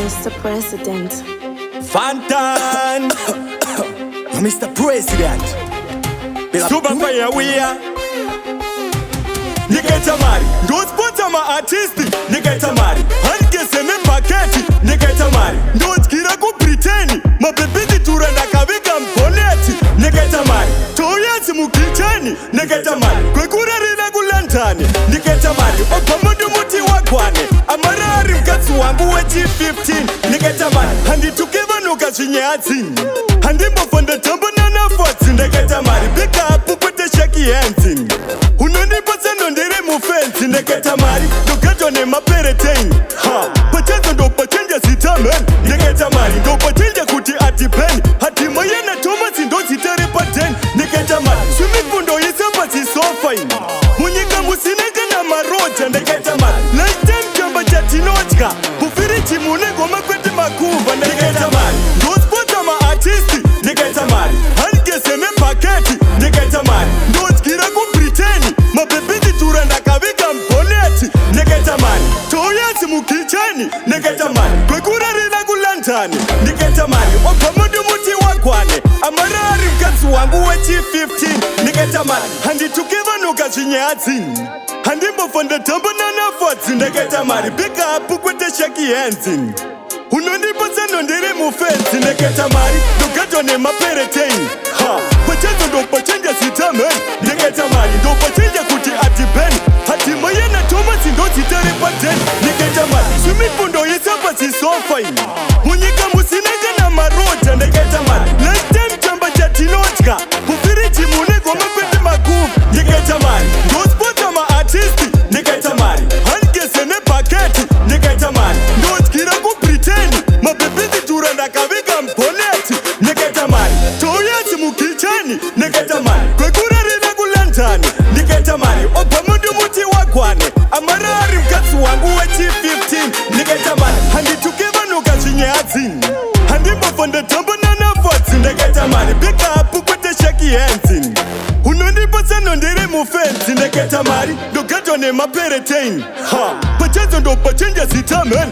Mr. President. Fantan Mr. President Super fire we are Nikaita mari Ndo sponsor ma artisti Nikaita mari Hankese me paketi Nikaita mari Ndo skira ku preteni Mabebidi turanda kavika mponeti Nikaita mari Toyasi mukicheni Nikaita mari Kwekura rina kulantani Nikaita mari Opamudu muti wakwane Amarari mkatsu wangu wechi 15 Nikaita mari Handi tukeva nuka chinyatsi Handi mbofonde tambo nana fotsi Nikaita mari Bika apu pute shaki hands Unonipa sendo ndire mufensi Nikaita mari Dokato ne maperetain Pachazo ndo pachenja sitamen Nikaita mari Ndo pachenja kuti atipeni Hati mayena Thomas ndo sitere paten Nikaita mari Sumifundo yisamba si so fine Munyika musineka na maroja Nikaita mari Lifetime chamba cha tinochka Bufiri chimune goma kwete makuva Nikaita mari Ndo sponsor ma artisti Nikaita mari Hankese me paketi Nikaita mari Ndo skira ku preteni Mabebidi turanda kavika mponeti Nikaita mari Toyasi mukicheni Nikaita mari Kwekura rina kulantani Nikaita mari Opamudu muti wakwane Amarari mkatsu wangu wechi 15 Nikaita mari Handi tukeva nuka chinyatsi Handi mbofonde tambo nana fotsi Nikaita mari Bika apu kwete shaki hands Unonipa sendo ndire mufensi Nikaita mari Dokato ne maperetain Pachazo ndo pachenja sitamen Nikaita mari Ndo pachenja kuti atipeni Hati mayena Thomas ndo sitere paten Nikaita mari Sumifundo yisapa si so fine Munyika musineka na maroja Nikaita mari Lifetime chamba cha tinochka Bufiri chimune goma kwete makuvu Nikaita mari Ndo sponsor ma artisti Nikaita mari Hankese me paketi Nikaita mari Ndo skira ku preteni Mabebidi turanda kavika mponeti Nikaita mari Toyasi mukicheni Nikaita mari Kwekura rina kulantani Nikaita mari Opamudu muti wakwane Amarari mkatsu wangu wechi 15 Nikaita mari Handi tukeva nuka chinyatsi Handi mbofonde tambo nana fotsi Nikaita mari Bika apu kwete shaki hands Unonipa sendo ndire mufensi Nikaita mari Dokato ne maperetain Pachazo ndo pachenja sitamen